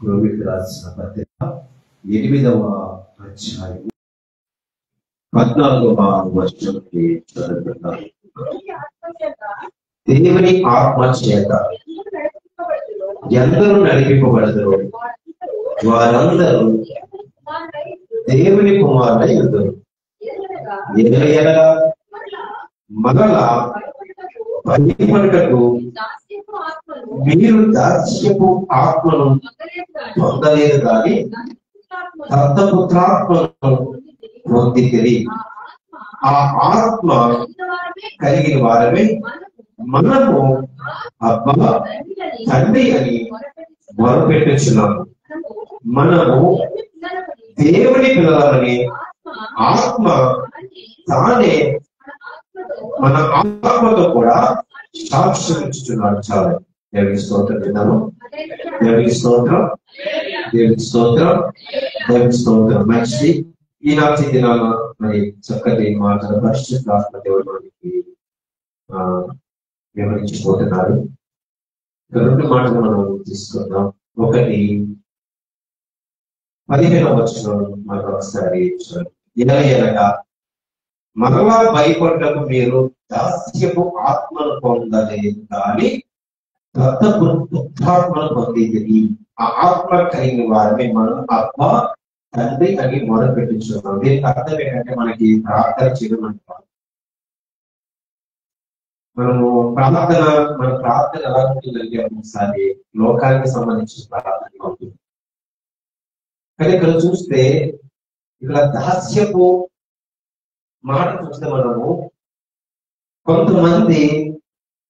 రోమిలికి రాసిన పత్రిక 8వ అధ్యాయం 14వ వచనాన్ని చదువుతున్నాను. దేవుని ఆత్మ చేత ఎందరూ నడిపింపబడతారు, వారందరూ దేవుని కుమారులై ఉంటారు. మరలా భయపడటకు మీరు దాస్యపు ఆత్మను పొందలేదు కానీ దత్తపుత్రాత్మను పొందితిరి. ఆ ఆత్మ కలిగిన వారమే మనము అబ్బా తండ్రి అని మొరపెట్టుచున్నాము. మనము దేవుని పిల్లలని ఆత్మ తానే మన ఆత్మతో కూడా సాక్షిస్తున్నాడు. చాలా దేవుని స్తోత్రం విన్నాము. దేవుని స్తోత్రం, దేవుని స్తోత్రం, దేవుని స్తోత్రం. మంచిది. ఈనాటి దినాన మరి చక్కటి మాటల పరిశుద్ధాత్మ దేవుడు మనకి వివరించిపోతున్నారు. రెండు మాటలు మనం తీసుకుందాం. ఒకటి 15వ వచనం మనకు ఒకసారి ఎలాగా మరలా భయపడ్డకు మీరు దాస్యపు ఆత్మను పొందలేదు కానీ దత్తపుత్రాత్మను పొందేది. ఆ ఆత్మ కలిగిన వారిని మనం అబ్బా తండ్రి అని మొదలుపెట్టించున్నాం. దీనికి అర్థం ఏంటంటే మనకి ప్రార్థన చేయడం అంటాం. మన ప్రార్థన ఎలా ఉంటుందంటే ఒకసారి లోకానికి సంబంధించిన ప్రార్థన ఉంటుంది. కానీ ఇక్కడ చూస్తే ఇక్కడ దాస్యపు మాట చూస్తే మనము కొంతమంది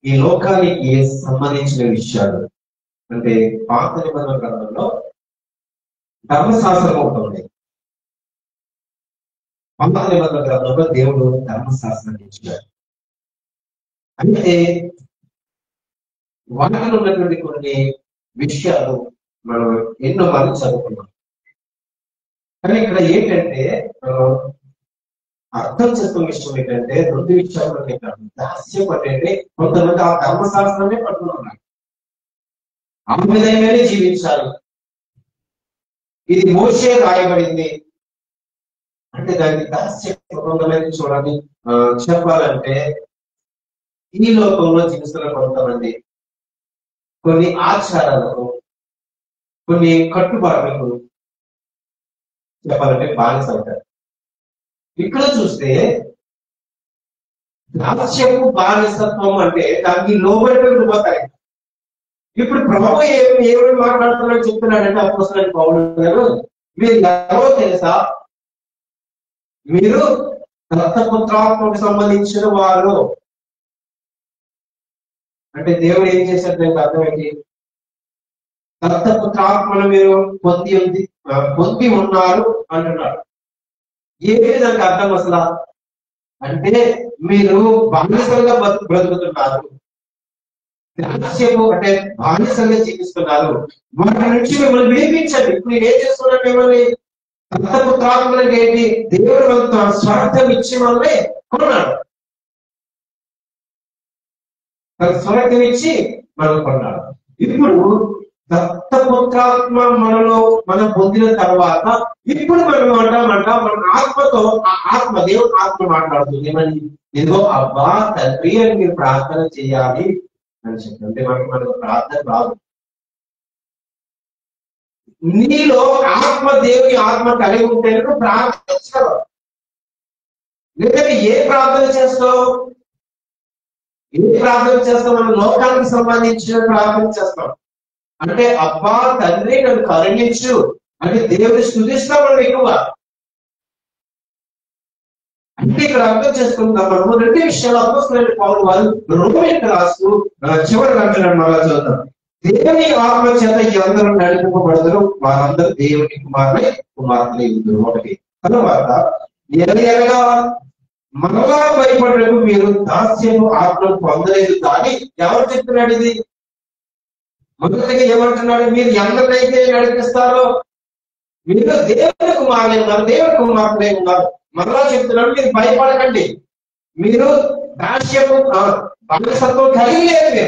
ఈ లోకానికి సంబంధించిన విషయాలు అంటే పాత నిబంధన గ్రంథంలో ధర్మశాస్త్రం ఉంటుంది. పాత నిబంధన గ్రంథంలో దేవుడు ధర్మశాస్త్రాన్ని ఇచ్చాడు. అయితే వాటిలో ఉన్నటువంటి కొన్ని విషయాలు మనం ఎన్నో మంది చదువుకున్నాం. కానీ ఇక్కడ ఏంటంటే అర్థం చేసుకునే విషయం ఏంటంటే రెండు విషయాలు. దాస్యం అంటే కొంతమంది ఆ ధర్మశాస్త్రమే పట్టుకున్నారు, ఆ విధంగానే జీవించాలి. ఇది మోషే రాయబడింది అంటే దానికి దాస్యం. కొంతమంది చూడండి, చెప్పాలంటే ఈ లోకంలో జీవిస్తున్న కొంతమంది కొన్ని ఆచారాలకు, కొన్ని కట్టుబాట్లకు చెప్పాలంటే బానిస అవుతారు. ఇక్కడ చూస్తే దాస్యపు బానిసత్వం అంటే దానికి లోబడి పోతాయి. ఇప్పుడు ప్రభు ఏమేమి మాట్లాడుతున్నాడు చెప్తున్నాడంటే అపోస్తలుడైన పౌలు గారు, మీరు ఎవరో తెలుసా? మీరు దత్తపుత్రాత్మకు సంబంధించిన వారు. అంటే దేవుడు ఏం చేశాడు దానికి అర్థం ఏంటి? దత్తపుత్రాత్మను మీరు పొంది ఉన్నారు అంటున్నాడు. ఏమి దానికి అర్థం అసలు? అంటే మీరు బానిసలుగా బ్రతుకుతున్నారు, దాస్యము అంటే బానిసలుగా జీవిస్తున్నారు. వాటి నుంచి మిమ్మల్ని విడిపించండి. ఇప్పుడు నేను ఏం చేస్తున్నాను? మిమ్మల్ని దత్తపుత్రాత్మలకి ఏంటి? దేవుడు స్వార్థం ఇచ్చి మనల్ని కొన్నాడు. తన స్వార్థం ఇచ్చి మనం కొన్నాడు. ఇప్పుడు దత్తపుత్రాత్మ మనలో మనం పొందిన తర్వాత ఇప్పుడు మనం అంటామంట మన ఆత్మతో, ఆ ఆత్మ దేవుడు ఆత్మ మాట్లాడుతుంది. ఏమని? ఇదిగో అబ్బా తండ్రి అని మీరు ప్రార్థన చేయాలి అని చెప్పి. అంటే మనకు ప్రార్థన రాదు. నీలో ఆత్మ, దేవుని ఆత్మ కలిగి ఉంటే ప్రార్థించవు. లేదంటే ఏ ప్రార్థన చేస్తావు? మనం లోకానికి సంబంధించిన ప్రార్థన చేస్తాం. అంటే అబ్బా తండ్రి నన్ను కరుణించు అంటే దేవుని స్తుతిస్తాం మనం ఎక్కువ. అంటే ఇక్కడ అర్థం చేసుకుంటాం మనము రెండు విషయాలు. అపోస్తలుడైన పౌలు వారు రోమీయులకు రాస్తూ చివరి గంటలను మళ్ళా చూద్దాం. దేవుని ఆత్మ చేత అందరూ నడిపింపబడతారు, వారందరూ దేవుని కుమార్తెలై ఉంటారు. ఒకటి. తర్వాత ఎలాగా మరలా భయపడటకు మీరు దాస్యపు ఆత్మను పొందలేదు కానీ ఎవరు చెప్తున్నాడు ఇది? మొదటిగా ఏమంటున్నాడు? మీరు ఎందరైతే నడిపిస్తారో మీరు దేవుని కుమారులై ఉన్నారు, దేవుని కుమార్తెలై ఉన్నారు. మరలా చెప్తున్నాడు, మీరు భయపడకండి. మీరు దాస్యపు బానిసత్వం కలిగి లేదు.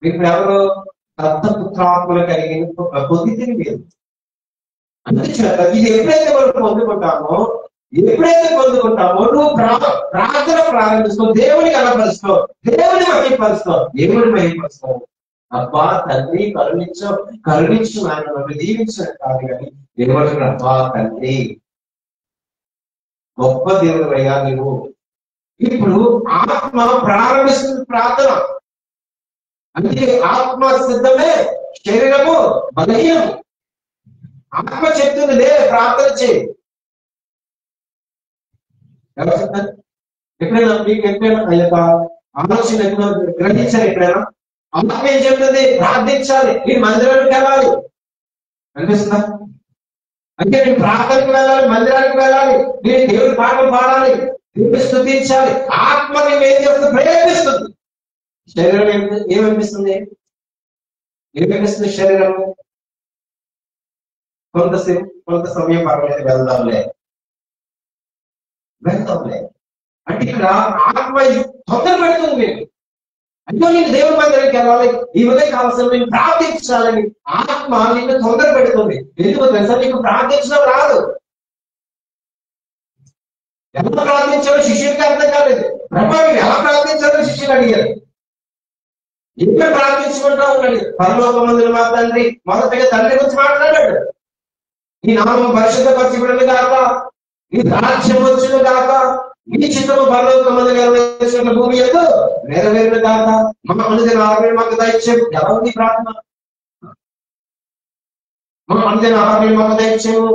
మీరు ఇప్పుడు ఎవరు? దత్తపుత్రాత్మలు కలిగిన పొందితిని మీరు. అందుచేత ఇది ఎప్పుడైతే మనం పొందుకుంటామో నువ్వు ప్రార్థన ప్రారంభిస్తావు, దేవుని కనపరుస్తావు, దేవుని మహిమపరుస్తావు. దేవుని మహిమపరుస్తావు. అబ్బా తండ్రి కరుణించు ఆయన నన్ను దీవించిన కాదు కానీ దేవుడు అబ్బా తండ్రి గొప్ప దేవుడు అయ్యా నువ్వు. ఇప్పుడు ఆత్మ ప్రారంభిస్తుంది ప్రార్థన. అందుకే ఆత్మ సిద్ధమే, శరీరము బలహీనము. ఆత్మ చెప్తుంది లే ప్రార్థన చేయి. ఎవరు చెప్తారు? ఎప్పుడైనా మీకు ఎప్పుడైనా ఆ యొక్క ఆలోచన ఎప్పుడైనా గ్రహించారు? ఎప్పుడైనా ఆత్మ ఏం చెప్తుంది? ప్రార్థించాలి, మీరు మందిరానికి వెళ్ళాలి అనిపిస్తుందా? అంటే మీరు ప్రార్థనకు వెళ్ళాలి, మందిరానికి వెళ్ళాలి, మీరు దేవుడి పాటలు పాడాలి, దేవుడిని స్తుతించాలి. ఆత్మ నేను ఏం చేస్తుంది? ప్రేరేపిస్తుంది. శరీరం ఏమనిపిస్తుంది? ఏమనిపిస్తుంది శరీరం? కొంత సమయం పర్వాలేదు, వెళ్దాంలే. అంటే ఇక్కడ ఆత్మ తొందర పెడుతుంది. మీరు అయ్యో నేను దేవుడి మందిరానికి వెళ్ళాలి, ఈ ఉదయం కావాల్సిన నేను ప్రార్థించాలని ఆత్మ నిన్ను తొందర పెడుతుంది. ఎందుకు తెలుసా? నీకు ప్రార్థించడం రాదు. ఎలా ప్రార్థించాలో శిష్యుడికి అర్థం కాలేదు. ప్రభా మీరు ఎలా ప్రార్థించాలో శిష్యులు అడిగారు. ఇంకా ప్రార్థించుకుంటా ఉన్నాడు. పరలోకమందున మా తండ్రి, మొదటగా తండ్రి గురించి మాట్లాడాడు. ఈ నామం పరిశుద్ధపరచబడును గాక, ఈ రాజ్యం వచ్చును గాక, ఈ చిత్తము పరలోకమందు నెరవేర్చిన భూమి యందు నెరవేరును గాక, మా అనుదిన ఆహారం మాకు దయచేయము. ఎలా ఉంది ప్రార్థన? మా అనుదిన ఆహారం మాకు దయచేయము.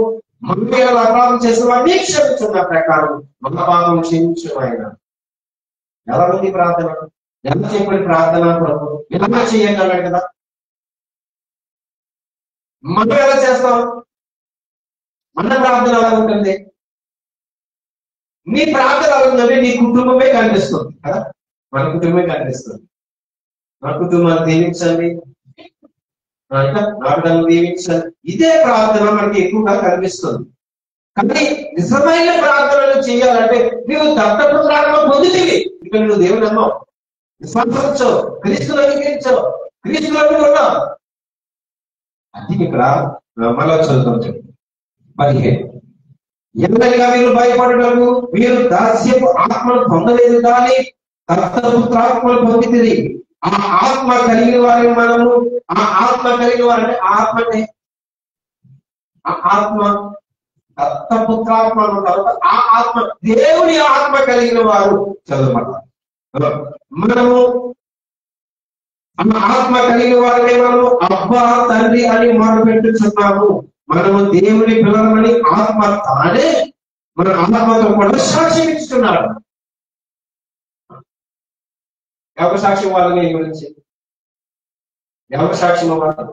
మమ్మల్ని అపరాధం చేసిన వారిని క్షమించున్న ప్రకారం మన పాపం క్షమించు ఆయన. ఎలా ఉంది ప్రార్థన? ఎలా చెప్పండి ప్రార్థన? ప్రభు ఎలా చేయగలడు కదా. మనం ఎలా చేస్తాం? మన ప్రార్థన ఎలా ఉంటుంది? నీ ప్రార్థన ఎలా ఉందంటే నీ కుటుంబమే కనిపిస్తుంది కదా. మన కుటుంబమే కనిపిస్తుంది. మన కుటుంబాన్ని దీవించండి, నాటకాలను దీవించండి, ఇదే ప్రార్థన మనకి ఎక్కువగా కనిపిస్తుంది. కానీ నిజమైన ప్రార్థనలు చేయాలంటే నువ్వు దత్తపుత్రాత్మ పొందుతుంది. ఇక్కడ నువ్వు దేవుని అన్నావు, విశ్వాసించవు, క్రీస్తులు అంగీకరించవు, క్రీస్తులు ఉన్నావు. అది ఇక్కడ మళ్ళా చదువుతాం. 15 ఎంతగా మీరు భయపడటము, మీరు దాస్యపు ఆత్మను పొందలేదు కానీ దత్తపుత్రాత్మను పొందితిరి. ఆ ఆత్మ కలిగిన వారిని మనము, ఆ ఆత్మ కలిగిన వారంటే ఆత్మనే, ఆ ఆత్మ దత్తపుత్రాత్మ తర్వాత ఆ ఆత్మ దేవుని ఆత్మ కలిగిన వారు చదవమాట. మనము ఆత్మ కలిగిన వారిని మనము అబ్బా తండ్రి అని మొదలుపెట్టుచున్నాము. మనము దేవుని పిల్లలమని ఆత్మ తానే మన ఆత్మతో కూడా సాక్ష్యం ఇస్తున్నాడు. ఎవరి సాక్ష్యం వాళ్ళని గురించి? ఎవరి సాక్ష్యం వాళ్ళు?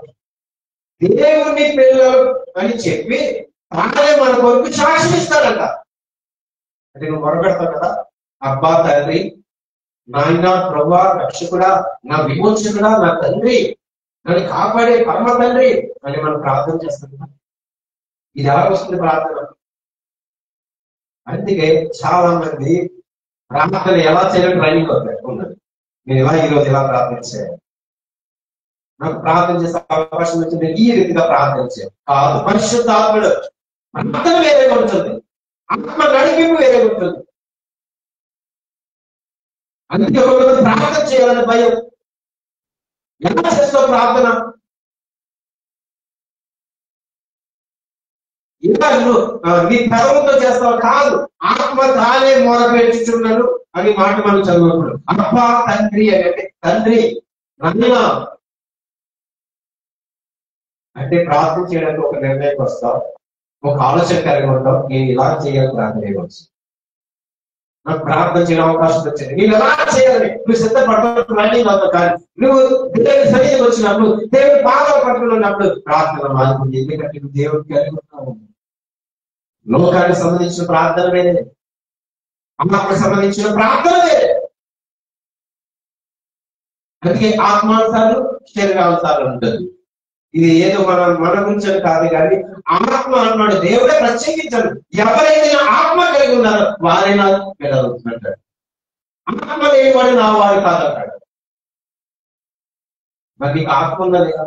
దేవుని పిల్లలు అని చెప్పి తానే మన కొరకు సాక్ష్యం ఇస్తాడంట. అంటే నువ్వు మొరపెడతావు కదా, అబ్బా తండ్రి, నాయన ప్రభువా, రక్షకుడా, నా విమోచకుడా, నా తండ్రి, నన్ను కాపాడే పరమ తండ్రి అని మనం ప్రార్థన చేస్తాం. ఇది ఎలా వస్తుంది ప్రార్థన? అందుకే చాలా మంది ప్రార్థన ఎలా చేయాలని ట్రైనింగ్ అవుతాయి. నేను ఇలా ఈరోజు ఇలా ప్రార్థన చేయాలి, నాకు ప్రార్థన చేసే అవకాశం వచ్చింది, ఈ రీతిగా ప్రార్థన చేయాలి కాదు. పరిశుద్ధాత్ముడు ప్రార్థన వేరే ఉంటుంది, ఆత్మ నడిపింపు వేరే ఉంటుంది. అందుకే ప్రార్థన చేయాలని భయం. ఎలా చేస్తావు ప్రార్థన? ఇలా నువ్వు నీ పెదవులతో చేస్తావు కాదు, ఆత్మ తానే మొరపెట్టుచున్నాను అని మాట మనం చదువుకున్నాడు. అబ్బా తండ్రి అంటే తండ్రి నన్ను అంటే ప్రార్థన చేయడానికి ఒక నిర్ణయం వస్తావు, ఒక ఆలోచన కలిగి ఉంటావు. నేను ఇలా చేయాలి ప్రార్థన చేయవచ్చు, నాకు ప్రార్థన చేయడం అవకాశం వచ్చింది, నేను ఎలా చేయాలని నువ్వు సిద్ధపడుతున్నావు కానీ నువ్వు దేవుని సన్నిధికి వచ్చినప్పుడు, దేవుని పాదాలు పట్టుకున్నప్పుడు ప్రార్థన మారుతుంది. ఎందుకంటే నువ్వు దేవుడికి కలిగి ఉన్నావు. లోకానికి సంబంధించిన ప్రార్థన వేరే, ఆత్మకు సంబంధించిన ప్రార్థన వేరే. అందుకే ఆత్మానుసారం శరీరానుసారం ఉంటుంది. ఇది ఏదో మన గురించి కాదు కానీ ఆత్మ అన్నాడు దేవుడే ప్రత్యేకించాడు. ఎవరైతే ఆత్మ కలిగి ఉన్నారో వారే నా పిల్లలుంటాడు, ఆత్మ లేనివాడు నా వారు కాదంటాడు. మరి నీకు ఆత్మ ఉందా లేదా?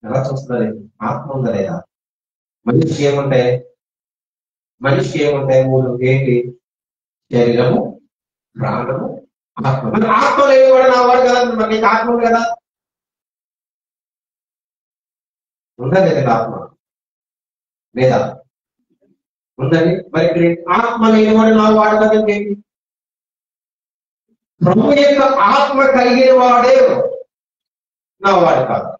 ఎలా చూస్తున్నారు? ఆత్మ ఉందా లేదా? మనిషికి ఏముంటాయి? మూడు ఏంటి? శరీరము, ప్రాణము, ఆత్మ. మరి ఆత్మ లేని వాడు నా వాడు కదా. మరి నీకు ఆత్మ ఉంది కదా? ఉండదు లేదా ఆత్మ? లేదా? ఉందని. మరి ఆత్మ లేని వాడు నా వాడు కదా. ఏంటి? ప్రభు యొక్క ఆత్మ కలిగిన వాడే నా వాడు కాదు.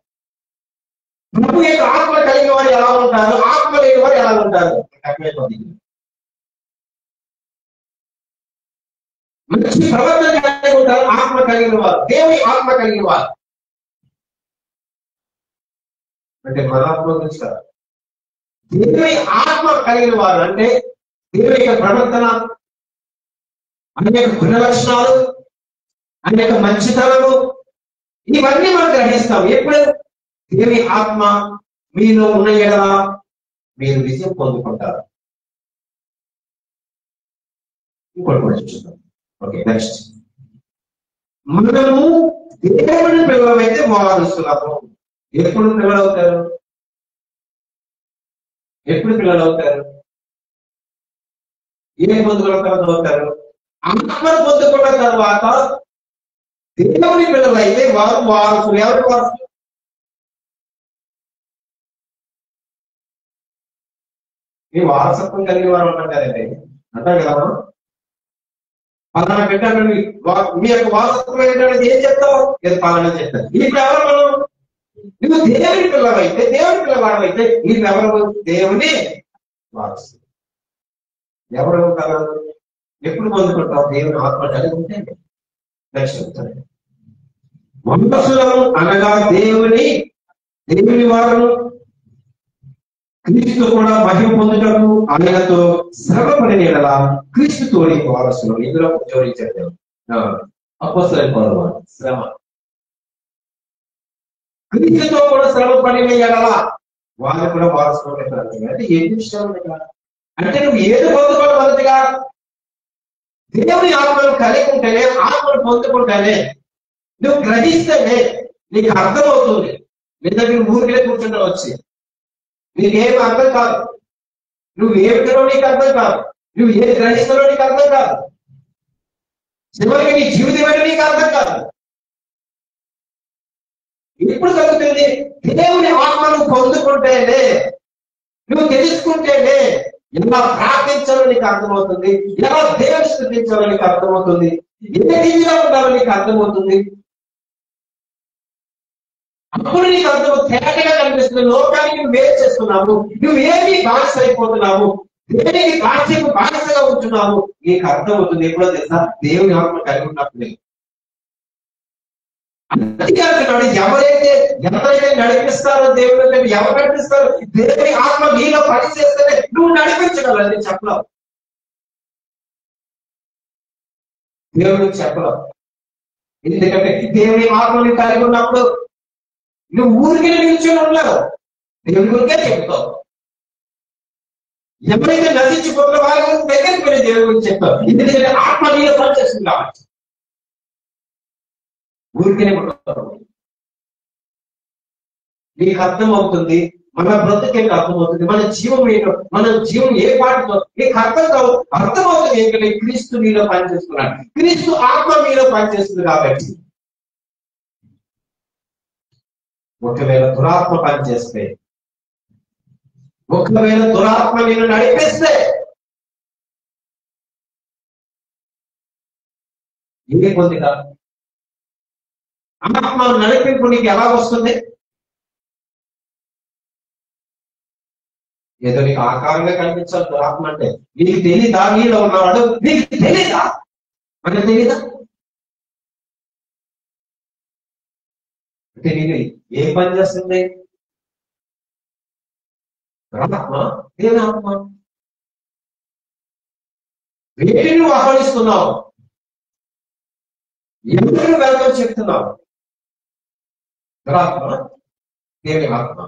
ప్రభు యొక్క ఆత్మ కలిగిన వాడు ఎలా ఉంటారు? ఆత్మ లేని వాడు ఎలా ఉంటారు? మంచి ప్రవర్తన కలిగి ఉంటారు ఆత్మ కలిగిన వారు, దేవుని ఆత్మ కలిగిన వారు. అంటే మన ఆత్మ గురించి కాదు, దేవుని ఆత్మ కలిగిన వారు అంటే దేవుని యొక్క ప్రవర్తన, అనేక గుణ లక్షణాలు, అనేక మంచితనము, ఇవన్నీ మనం గ్రహిస్తాం. ఎప్పుడు దేవుని ఆత్మ మీలో ఉన్న ఎడల మీరు విజయం పొందుకుంటారు. ఇంకోటి కూడా చూద్దాం. Okay, next. మనము దేవుని పిల్లలమైతే వారసులము. ఎప్పుడు పిల్లలవుతారు? ఎప్పుడు పిల్లలవుతారు? ఏం పొందుకున్న తర్వాత అవుతారు? ఆత్మను పొందుకున్న తర్వాత దేవుని పిల్లలైతే వారు వారసులు. ఎవరి వారసులు? మీ వారసత్వం కలిగిన వారు అంటారండి. అంటారు కదా మనం. పలానా పెట్టాను, మీ యొక్క వారసత్వం ఏంటంటే ఏం చెప్తావు? ఏదో పాలన చెప్తాను. ఇప్పుడు ఎవరు మనం? నువ్వు దేవుని పిల్లవైతే, దేవుని పిల్లవాడైతే నీవెవరు? దేవుని వారసు. ఎవరు కదా? ఎప్పుడు పొందుకుంటావు? దేవుని ఆత్మ కలిగి ఉంటే. నెక్స్ట్ చెప్తాను. వంశులను అనగా దేవుని వారు క్రీస్తు కూడా మహిమ పొందుటకు ఆయనతో శ్రమ పడిన ఎడలా క్రీస్తు తోడి వారసులు. ఇందులో జోడించారు అపోస్తలుల పౌలు. శ్రమ, క్రీస్తుతో కూడా శ్రమ పడిన ఎడలా వాళ్ళు కూడా వారసులు. అంటే ఏం విషయం అంటే నువ్వు ఏది పొందుకోవడం మొదటిగా దేవుని ఆత్మను కలిగి ఉంటేనే, ఆత్మను పొందుకుంటేనే, నువ్వు గ్రహిస్తేనే నీకు అర్థమవుతుంది. లేదా నువ్వు ఊరికే కూర్చుంటా వచ్చి నీకేం అర్థం కాదు. నువ్వు ఏమిటో నీకు అర్థం కాదు. నువ్వు ఏది గ్రహిస్తారో నీకు అర్థం కాదు. చివరికి నీ జీవితం ఏంటో నీకు అర్థం కాదు. ఇప్పుడు జరుగుతుంది, దేవుని ఆత్మను పొందుకుంటేనే, నువ్వు తెలుసుకుంటేనే ఎలా ప్రార్థించాలో నీకు అర్థమవుతుంది, ఎలా దేవుని స్తుతించాలో నీకు అర్థమవుతుంది, ఏ రీతిలో ఉండాలో నీకు అర్థమవుతుంది. అప్పుడు నీకు అర్థం తేటగా కనిపిస్తుంది. లోకానికి నువ్వు వేరు చేస్తున్నావు, నువ్వు ఏమి బానిస అయిపోతున్నావు, దేనికి బాధ్యత బానిసగా ఉంటున్నావు నీకు అర్థమవుతుంది. ఎప్పుడో తెలుసా? దేవుని ఆత్మ కలిగి ఉన్నప్పుడు. అంతేకాదు, ఎవరైతే నడిపిస్తారో దేవుడు, ఎవరు నడిపిస్తారో దేవుని ఆత్మ నీలో పని చేస్తేనే నువ్వు నడిపించగలవు. నేను చెప్పలేవు, దేవుడు చెప్పలేవు. ఎందుకంటే దేవుని ఆత్మని కలిగి ఉన్నప్పుడు నువ్వు ఊరికి నిల్చొని ఉండలేవు, దేవుని గురికే చెప్తావు. ఎవరైతే నశించిపోతున్న వారి దగ్గరికి వెళ్ళి దేవుడి గురించి చెప్తావు. ఎందుకంటే ఆత్మ నీలో పనిచేస్తుంది కాబట్టి. ఊరికేనే ఉంటావు. నీకు అర్థం అవుతుంది, మన బ్రతుకే అర్థమవుతుంది, మన జీవం ఏంటో, మన జీవం ఏ పాటతో నీకు అర్థం కావు. అర్థమవుతుంది ఏంటంటే క్రీస్తు నీలో పనిచేస్తున్నాడు, క్రీస్తు ఆత్మ మీలో పనిచేస్తుంది. కాబట్టి ఒకవేళ దురాత్మ పనిచేస్తే, ఒకవేళ దురాత్మ నేను నడిపిస్తే ఏ కొద్దిగా ఆత్మ నడిపింపు నీకు ఎలా వస్తుంది? ఏదో నీకు ఆకారంగా కనిపించాలి దురాత్మ అంటే. నీకు తెలీదా నీలో ఉన్నవాడు? నీకు తెలీదా? మనకు తెలీదా? అంటే నీకు ఏం పని చేస్తుంది? ఆత్మ, దేవుని ఆత్మ. వేటిని నువ్వు ఆహ్వానిస్తున్నావు? ఎవరిని వెళ్తావు చెప్తున్నావు? ఆత్మ, దేవుని ఆత్మ.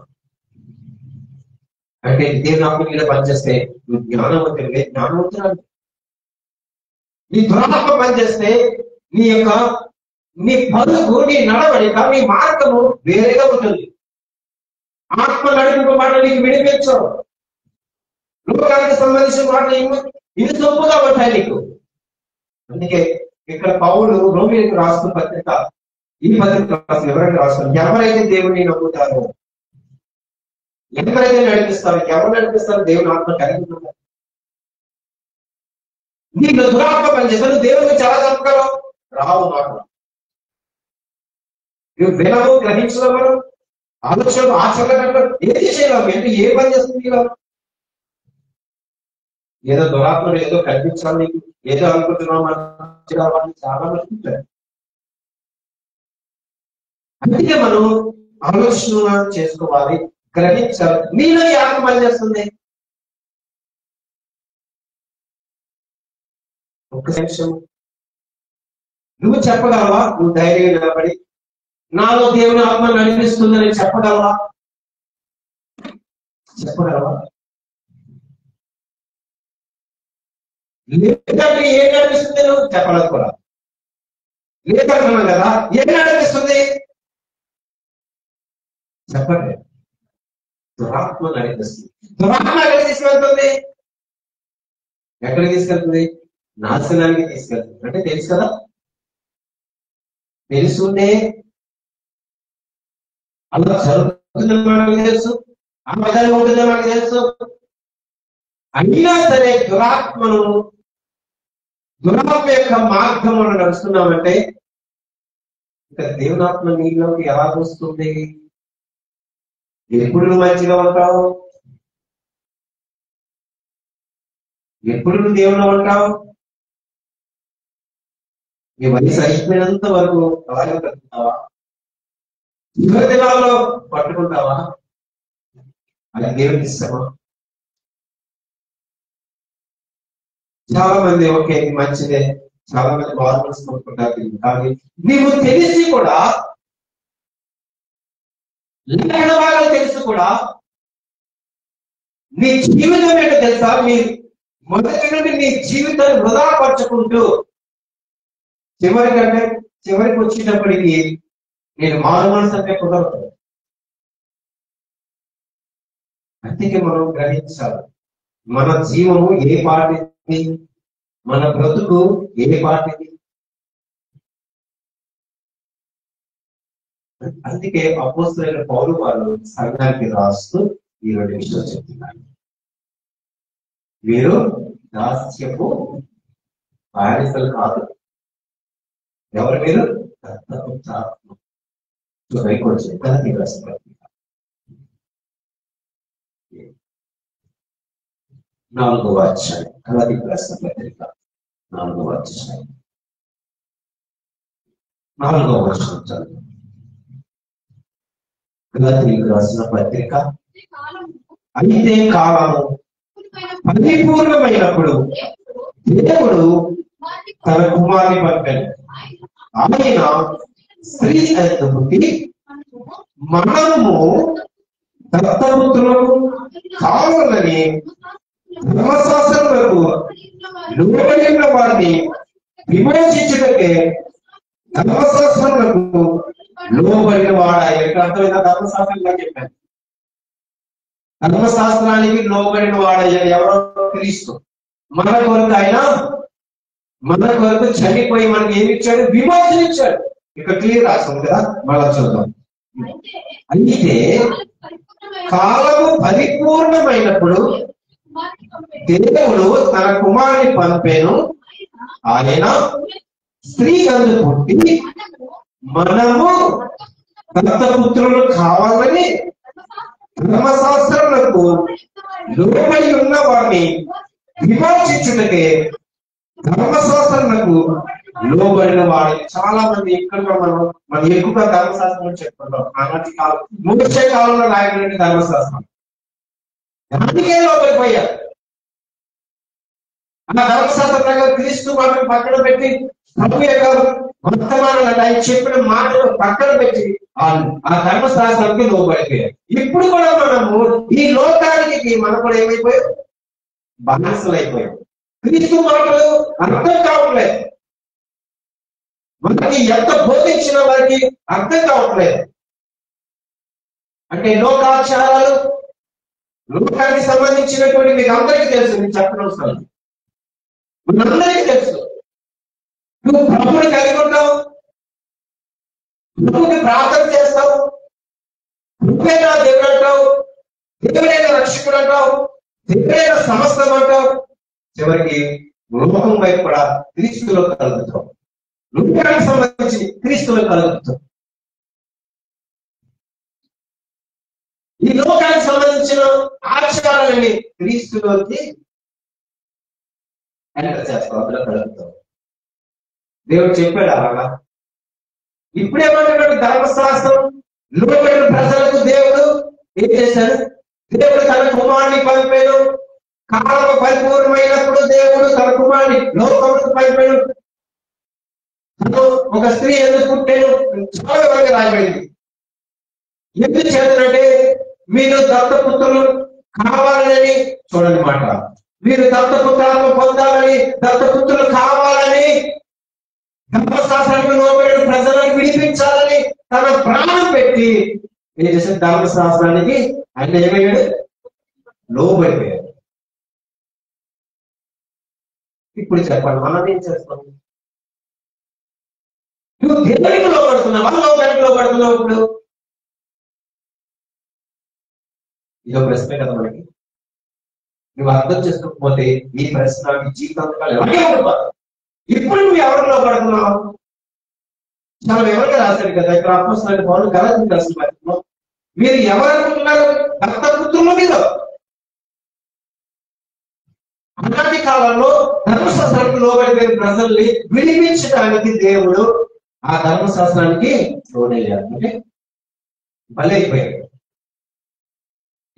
అంటే దేవుని ఆత్మ మీద పనిచేస్తే నువ్వు జ్ఞానవంతుడివే, జ్ఞానవంతురాలు. నీ దురాత్మ పనిచేస్తే నీ యొక్క నీ పలుకు, నీ నడవడిక, నీ మార్గము వేరేగా ఉంటుంది. ఆత్మ నడిపింపు మాట నీకు వినిపించవు. లోకానికి సంబంధించిన మాటలు ఇది సొప్పుగా ఉంటాయి నీకు. అందుకే ఇక్కడ పౌలు రోమీయులకు రాస్తున్న పత్రిక, ఈ పత్రిక ఎవరైతే రాస్తారు, ఎవరైతే దేవుడిని నమ్ముతారో, ఎవరైతే నడిపిస్తారు, ఎవరు నడిపిస్తారు, దేవుని ఆత్మ కలిగి ఉంటారు. నీకు దురాత్మ పనిచేస్తారు, దేవుడిని చాలా చంపగలవు, రావు మాటలు. నువ్వు వినవు, గ్రహించడం, ఆలోచన, ఆచరణ ఏది చేయలేవు. అంటే ఏ పని చేస్తుంది? ఏదో దురాత్మలు ఏదో కల్పించాలి నీకు, ఏదో అనుకుంటున్నాం చాలా మంది. అందుకే మనం ఆలోచన చేసుకోవాలి, గ్రహించాలి. నీలో ఆత్మ పనిచేస్తుంది. ఒక్క నిమిషం నువ్వు చెప్పగలవా? నువ్వు ధైర్యం నిలబడి నాలో దేవుని ఆత్మ నడిపిస్తుందని చెప్పగలవా? చెప్పగలవా? లేదంటే ఏం నడిపిస్తుంది? నువ్వు చెప్పలేదు కూడా. లేదనుకున్నావు కదా, ఏం నడిపిస్తుంది? చెప్పండి. దురాత్మ నడిపిస్తుంది. దురాత్మ ఎక్కడికి తీసుకెళ్తుంది? ఎక్కడికి తీసుకెళ్తుంది? నాశనానికి తీసుకెళ్తుంది. అంటే తెలుసు కదా, తెలుసుండే అలా జరుగుతుందని మనకు తెలుసు, ఆ విధంగా ఉంటుందని మనకు తెలుసు. అయినా సరే దురాత్మ యొక్క మార్గం మనం నడుస్తున్నామంటే ఇంకా దేవునాత్మ నీలోకి ఎలా వస్తుంది? ఎప్పుడు నువ్వు మంచిగా ఉంటావు? ఎప్పుడు నువ్వు దేవుడు ఉంటావు? నీ వయసు అయిపోయినంత వరకు అలాగే కలుగుతావా? చివరి దినాల్లో పట్టుకుంటావా? అది దేవుడికి ఇష్టమా? చాలా మంది ఓకే మంచిదే, చాలా మంది నార్మల్స్ కొనుక్కుంటారు. కానీ నీవు తెలిసి కూడా, లేఖన భాగాలు తెలుసు కూడా, నీ జీవితం ఏంటో తెలుసా? నీ మొదటి నుండి నీ జీవితాన్ని వృధా పరుచుకుంటూ చివరికి వచ్చేటప్పటికి నేను మారు మనసు అంటే కుదరదు. అందుకే మనం గ్రహించాలి, మన జీవము ఏ పాటిది, మన బ్రతుకు ఏ పాటిది. అందుకే అపోస్తలుడైన పౌలు వారు సంఘానికి రాస్తూ ఈ 2 విషయాలు చెప్తున్నారు. మీరు దాస్యపు బానిసలు కాదు. ఎవరు మీరు? గలతీయులకు రాసిన పత్రిక 4వ అధ్యాయం. గలతీయులకు రాసిన పత్రిక 4వ అధ్యాయం 4వ వచనం చదువు. గలతీయులకు రాసిన పత్రిక, అయితే కాలము పరిపూర్ణమైనప్పుడు దేవుడు తన కుమారుని పంపాడు. ఆయన స్త్రీ అయిన పుట్టి మనము దత్తపుత్రులకు కావాలని ధర్మశాస్త్రములకు లోబడిన వారిని విమోచించుటకే ధర్మశాస్త్రములకు లోబడిన వాడాయి. అర్థమైనా? ధర్మశాస్త్రంగా చెప్పాను. ధర్మశాస్త్రానికి లోబడిన వాడయ్యాడు ఎవరో? క్రీస్తు. మన కొరకు ఆయన మన కొరకు చనిపోయి మనకి ఏమి ఇచ్చాడు? విమోచన ఇచ్చాడు. ఇక్కడ క్లియర్ రాస్తుంది కదా, మళ్ళా చూద్దాం. అయితే కాలము పరిపూర్ణమైనప్పుడు దేవుడు తన కుమారుని పంపాను. ఆయన స్త్రీ యందు పుట్టి మనము దత్తపుత్రులు కావాలని ధర్మశాస్త్రములకు లోబడి ఉన్న వారిని విమోచించుటకే ధర్మశాస్త్రములకు లోబడిన వాడిని. చాలా మంది ఇక్కడ మనం ఎక్కువగా ధర్మశాస్త్రం చెప్పుకుంటాం. ఆనాటి కాలం, మోషే కాలంలో రాయబడిన ధర్మశాస్త్రం, అందుకే లోబడిపోయారు. ఆ ధర్మశాస్త్రం దగ్గర క్రీస్తు మాటలు పక్కన పెట్టి, ప్రభు యొక్క వర్తమానాలు ఆయన చెప్పిన మాటలు పక్కన పెట్టి ఆ ధర్మశాస్త్రానికి లోబడిపోయారు. ఇప్పుడు కూడా మనము ఈ లోకానికి మనం కూడా ఏమైపోయాం? బానిసలు అయిపోయాం. క్రీస్తు మాటలు అర్థం కావట్లేదు. మనకి ఎంత బోధించిన వారికి అర్థం కావట్లేదు. అంటే లోకాచారాలు, లోకానికి సంబంధించినటువంటి మీకు అందరికీ తెలుసు, మీకు చెప్పడం అవసరం, మనందరికీ తెలుసు. నువ్వు ప్రభుని కలిగి ఉంటావు, ప్రభుకి ప్రార్థన చేస్తావు, నువ్వేనా దేవుడు అంటావు, దేవుడైన రక్షకుడు అంటావు, దేవుడైన సమస్తం అంటావు. చివరికి లోకం వైపు కూడా క్రీస్తులో కలుగుతావు, లోకానికి సంబంధించి క్రీస్తులో కలుగుతావు. ఈ లోకానికి సంబంధించిన ఆచారాలని క్రీస్తులోకి ఎంటర్ చేస్తావు, అందులో కలుగుతావు. దేవుడు చెప్పాడు అలాగా. ఇప్పుడేమంటున్నాడు? ధర్మశాస్త్రం లోబడిన ప్రజలకు దేవుడు ఏం చేశాడు? దేవుడు తన కుమారుని పంపాడు. కాలం పరిపూర్ణమైనప్పుడు దేవుడు తన కుమారుని లోకములకు పంపాడు. ఒక స్త్రీ ఎందుకు పుట్టాడు? చాలా వివరంగా రాయబడింది. ఎందుకు చేతనంటే మీరు దత్తపుత్రులు కావాలని, చూడండి మాట, మీరు దత్తపుత్రాలను పొందాలని, దత్తపుత్రులు కావాలని, ధర్మశాస్త్రానికి లోబడిన ప్రజలను విడిపించాలని తన ప్రాణం పెట్టి ఏం చేశాడు? ధర్మశాస్త్రానికి ఆయన ఏమయ్యాడు? లోబడిపోయాడు. ఇప్పుడు చెప్పండి, మనం ఏం చేస్తాం? నువ్వు దేవునికి లోబడుతున్నావా, లోకానికి లోబడుతున్నావు? ఇప్పుడు ఇదో ప్రశ్నే కదా మనకి. నువ్వు అర్థం చేసుకోకపోతే ఈ ప్రశ్న నీ జీవితాంతకాలు ఎలాగే ఉండిపోతావు. ఇప్పుడు నువ్వు ఎవరికి లోబడుతున్నావు? చాలా వివరంగా రాశాడు కదా ఇక్కడ అపోస్తలుడైన పౌలు గలాతీయులకు రాసిన పత్రికలో. మీరు ఎవరనుకుంటున్నారు? దత్తపుత్రులు. మీరు అనాది కాలంలో ధర్మశాస్త్రానికి లోబడిపోయిన ప్రజల్ని విడిపించడానికి దేవుడు ఆ ధర్మశాస్త్రానికి లోనయ్యాడు. అంటే బలైపోయాడు.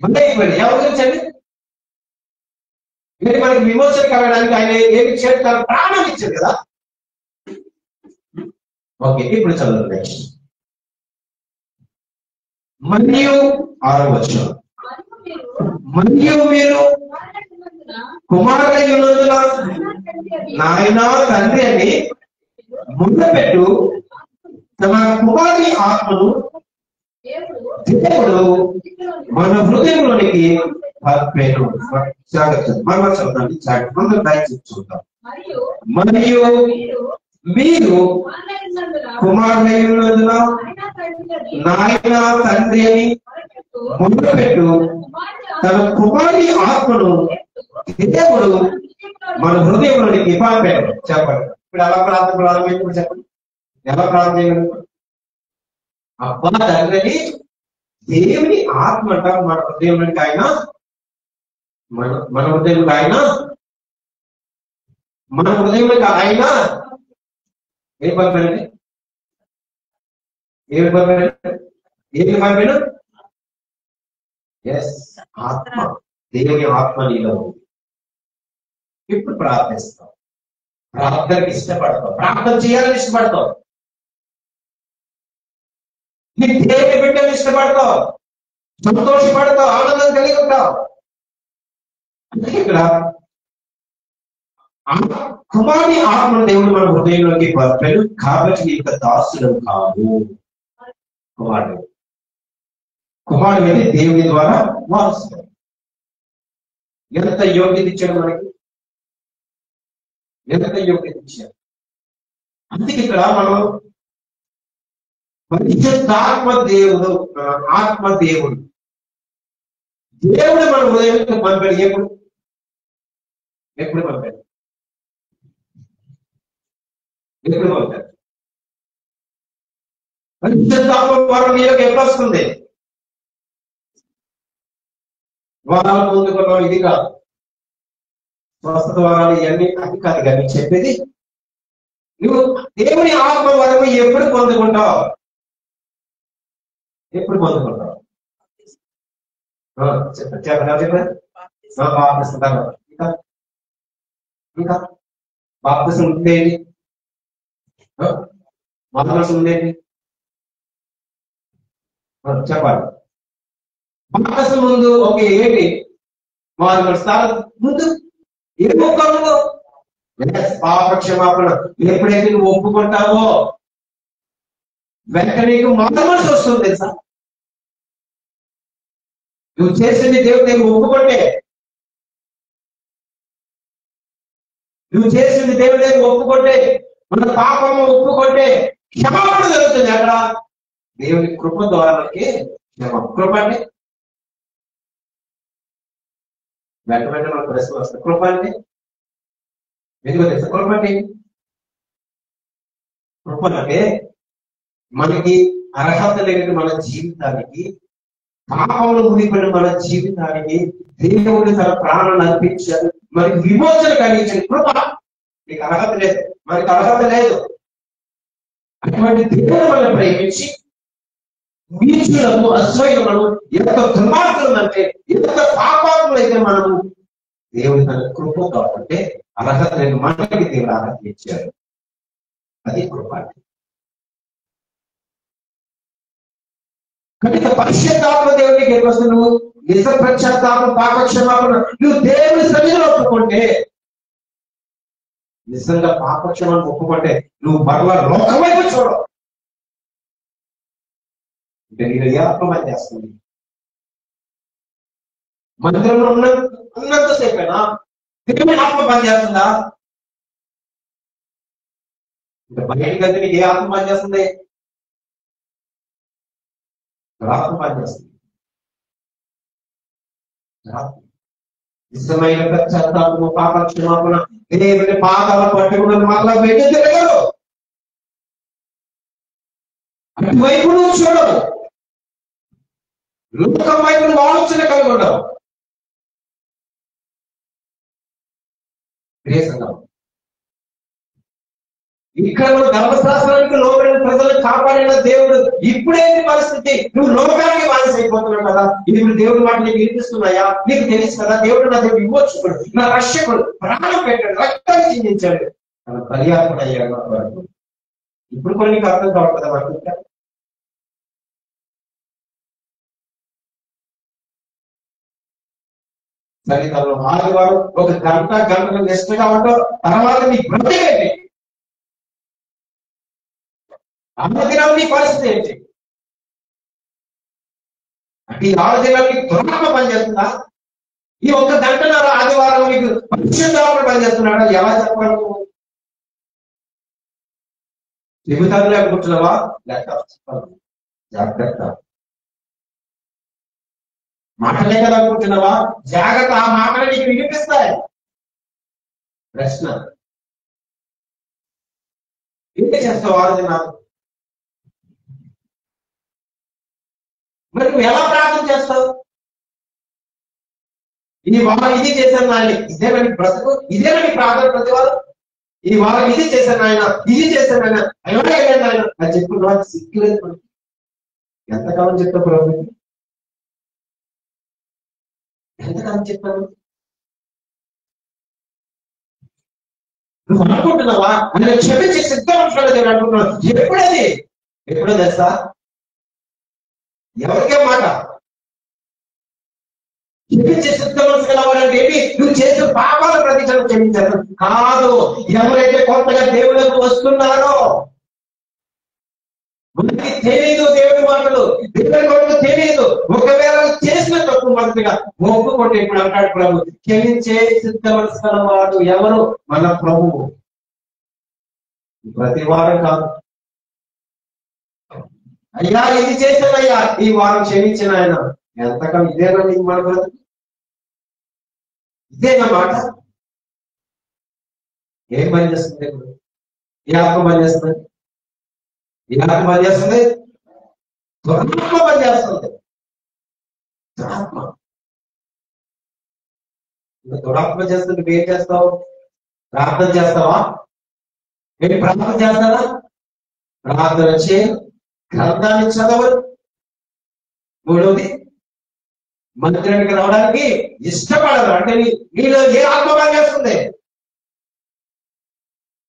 ఎవరి గురించి అండి? ఏంటి? మనకి విమోచన కలగడానికి ఆయన ఏమి ఇచ్చాడు? తన ప్రాణం ఇచ్చాడు కదా. ఓకే, ఇప్పుడు చదువుతుంది. మరియు 6వ వచనం, మరియు మీరు కుమారులైనందున నాయన తండ్రి అని ముందపెట్టు తన కుమారుని ఆత్మను దేవుడు మన హృదయంలోనికి పంపాడు. జాగ్రత్త, మనం చదువుతాం, మనం దయచేసి చూద్దాం. మరియు మీరు కుమారులైనందున నాయన తండ్రి అని ముందపెట్టు తన కుమారుని ఆత్మను దేవుడు మన హృదయంలోనికి పంపాడు. చెప్పండి, ఇప్పుడు ఎలా ప్రార్థన ప్రారంభించి చెప్పండి, ఎలా ప్రార్థన చేయగలుగుతాం? అబ్బా తండ్రిని దేవుని ఆత్మ అంటారు మన హృదయంలోనికి. ఆయన మన హృదయంలోకి ఆయన ఏం పంపాడండి? ఏమి పంపాడు? ఎస్, ఆత్మ. దేవుని ఆత్మ నీలో ఉంది. ఇప్పుడు ప్రార్థిస్తాం, ప్రార్థనకి ఇష్టపడతాం, ప్రార్థన చేయాలని ఇష్టపడతాం, నీ దేవుని బిడ్డలు ఇష్టపడతావు, సంతోషపడతావు, ఆనందం కలిగి ఉంటావు. అందుకే ఇక్కడ కుమారుని ఆత్మ దేవుడు మన హృదయంలోకి పంపాడు. కాబట్టి నీ యొక్క దాసుడు కాదు. కుమారుడు మీద దేవుని ద్వారా వారసుడు. ఎంత యోగ్యత ఇచ్చాడు మనకి, ఎంత యోగ్యత ఇచ్చాడు. అందుకే ఇక్కడ మనం పరిశుద్ధాత్మ దేవుడు, ఆత్మదేవుడు, దేవుడు మన హృదయంలో పంపాడు. ఎప్పుడు పంపాడు? పరిశుద్ధాత్మ వరం నీలోకి ఎప్పుడు వస్తుంది? వారాలు పొందుకున్నాం, ఇది కాదు. స్వస్థత వారాలు ఇవన్నీ అది కాదు. కానీ చెప్పేది నువ్వు దేవుని ఆత్మ వరం ఎప్పుడు పొందుకుంటావు? ఎప్పుడు పొందుకుంటావు? చెప్పండి. ఇంకా బాప్తిసం ఉండేది, మాతృసం ఉండేది, చెప్పాలి. బాప్తిసం ముందు ఓకే ఏంటి? మారు ముందు ఏ ఒక్కరు పాప క్షమాపణ ఎప్పుడైతే నువ్వు ఒప్పుకుంటావో వెంటనే నీకు మారవలసి వస్తుంది తెలుసా. నువ్వు చేసింది దేవుడు నీకు ఒప్పుకుంటే, నువ్వు చేసింది దేవుడు నీకు ఒప్పుకుంటే, మన పాపము ఒప్పుకుంటే క్షమాపణ జరుగుతుంది. అక్కడ దేవుని కృప ద్వారాకి కృప అంటే వెంట మన ప్రశ్న వస్తుంది. కృప అంటే ఎందుకో తెలుసా? కృప అంటే కృప అంటే మనకి అర్హత లేని మన జీవితానికి, పాపంలో మునిగిపోయిన మన జీవితానికి దేవుడు తన ప్రాణాన్ని అర్పించారు, మనకి విమోచన కలిగించిన కృప. నీకు అర్హత లేదు, మనకి అర్హత లేదు. అటువంటి దేవుడు మనల్ని ప్రేమించి నీచులను, అశ్వయులను, ఎంత దుర్మార్గులంటే, ఎంత పాపాత్ములైతే మనము దేవుడు తన కృప కాబట్టి అర్హత లేని మనకి దేవుడు అర్హత ఇచ్చారు. అది కృప. కనుక పరిశుద్ధాత్మ దేవుడికి ఏమొస్తే నువ్వు నిజ పశ్చాత్తాపం, పాపక్షమాపణ నువ్వు దేవుని సన్నిధిలో ఒప్పుకుంటే, నిజంగా పాపక్షమాన్ని ఒప్పుకుంటే నువ్వు మరలా లోకం వైపు చూడవు. అంటే నేను ఏ ఆత్మ పని చేస్తుంది? మందిరంలో ఉన్నంతసేపైనా దేవుని ఆత్మ పని చేస్తుందా? ఇంకా బయటికి వెళ్తే నీకు ఏ ఆత్మ పని చేస్తుంది? ఆత్మ పని చేస్తుంది. నిజమైన పశ్చాత్తాపము, పాపక్షమాపణ, దేవుని పాదాల పట్టుకుని మరలా బయట తిరగరు. అటువైపు నువ్వు చూడవు, లోకం వైపు నువ్వు ఆలోచన కలిగి ఉండవు. ఇక్కడ నువ్వు ధర్మశాస్త్రానికి లోబడిన ప్రజలను కాపాడిన దేవుడు ఇప్పుడేంటి పరిస్థితి? నువ్వు లోకానికి బానిస అయిపోతున్నావు కదా. ఇప్పుడు దేవుడి మాట నీకు వినిపిస్తున్నాయా? నీకు తెలుసు కదా దేవుడు నా దేవుడు విమోచకుడు, నా రక్షకుడు, ప్రాణం పెట్టాడు, రక్తాన్ని చిందించాడు, తన పర్యాపణ అయ్యాడు. ఇప్పుడు కూడా నీకు అర్థం కావాలి కదా వాటి. సరితలో ఆదివారం ఒక గంటలు నిష్టగా ఉంటావు, తర్వాత నీ బ్రతికేంటి? అన్నదినం నీ పరిస్థితి ఏంటి? అంటే ఈ 6 దినాలు నీకు దుర్మార్గం పనిచేస్తుందా? ఈ 1 గంటన్నర ఆదివారం నీకు పరిశుద్ధాత్మ పనిచేస్తున్నాడా? ఎలా చెప్పాలి? చెబుతాను లేకుంటున్నావా? లేక జాగ్రత్త. మాటలే కదా అనుకుంటున్నావా? జాగ్రత్త. ఆ మాటలు నీకు వినిపిస్తాయి. ప్రశ్న, ఏంటి చేస్తావు 6 దినాలు? మరి నువ్వు ఎలా ప్రార్థన చేస్తావు? ఈ వారం ఇది చేశాను ఆయన, ఇదేనా నీ బ్రతుకు? ఇదేనా నీ ప్రార్థన ప్రతివారం? ఈ వారం ఇది చేశాను ఆయన, ఇది చేశాను ఆయన, అయ్యాను ఆయన అని చెప్పుకున్నా సిగ్గులేదు మనకి. ఎంతకాలం చెప్తా ప్రభు? ఎంతకాలం చెప్తాను? నువ్వు అనుకుంటున్నావా నేను క్షమించి సిద్ధం అనుకుంటున్నావు? ఎప్పుడది? ఎప్పుడో తెలుసా? ఎవరికే మాట క్షమించే సిద్ధ మనసు గలవాలంటే ఏంటి? నువ్వు చేసిన పాపాల ప్రతిక్షణ క్షమించారు కాదు. ఎవరైతే కొత్తగా దేవుళ్ళకు వస్తున్నారో, మనకి తెలియదు దేవుడి మాటలు, దేవుడి మాటలు తెలియదు, ఒకవేళ చేసిన తప్పు మనసుగా ఒప్పుకుంటే ఇప్పుడు అంటాడు ప్రభు, క్షమించే సిద్ధ మనసు గలవాడు ఎవరు? మన ప్రభువు. ప్రతి వారం కాదు, అయ్యా ఇది చేశానయ్యా ఈ వారం క్షమించిన ఆయన. ఎంతకాలం ఇదేనా నీకు మన బ్రతుకు? ఇదేనా మాట? ఏం పని చేస్తుంది? ఏ ఆత్మ పని చేస్తుంది? ఏ ఆత్మ పని చేస్తుంది? దురాత్మ పని చేస్తుంది. దురాత్మ. దురాత్మ చేస్తుంది. నువ్వేం చేస్తావు? ప్రార్థన చేస్తావా? ఏంటి ప్రార్థన చేస్తారా? ప్రార్థన చే, గ్రంథాన్ని చదవరు. 3వది, మందిరానికి రావడానికి ఇష్టపడరు. అంటే నీలో ఏ ఆత్మ పనిచేస్తుంది?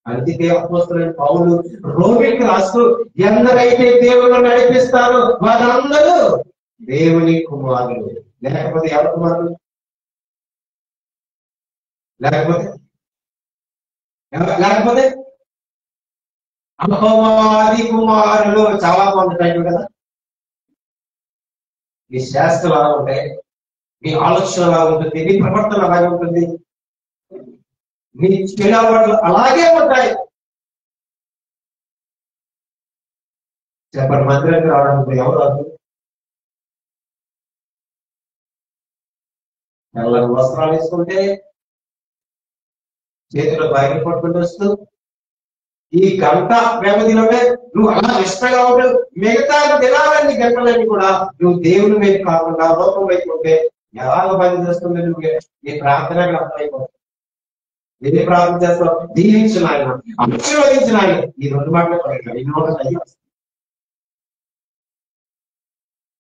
అందుకే అపోస్తలుడైన పౌలు రోమీయులకు రాస్తూ, ఎందరైతే దేవుడు నడిపిస్తారో వారందరూ దేవుని కుమారులు. లేకపోతే ఎవరి కుమారులు? లేకపోతే అపవాది కుమారులు. చాలా బాగుంది టైటిల్ కదా. మీ శాస్త్రాలు అలా ఉంటాయి, మీ ఆలోచన అలా ఉంటుంది, మీ ప్రవర్తన అలాగే ఉంటుంది, మీ చెడు అలవాట్లు అలాగే ఉంటాయి. చెప్పండి, మందిరానికి రావడానికి ఎవరు రాదు? తెల్లని వస్త్రాలు వేసుకుంటే, చేతిలో బైబిల్ పట్టుకుంటూ వస్తూ, ఈ గంట వ్యవధిలోనే నువ్వు అలా నిష్టగా ఉంటూ మిగతా దినాలన్నీ గంటలన్నీ కూడా నువ్వు దేవుని వైపు కాకుండా లోకం వైపు ఉంటే ఎలాగ పని చేస్తుంది? నువ్వు నీ ప్రార్థన అర్థమైపోతుంది. ఏ ప్రార్థన చేస్తావు? దీవించిన ఆయన, ఆశీర్వదించిన ఆయన. ఈ రెండు మాటలే పడతాయి. ఈ నోట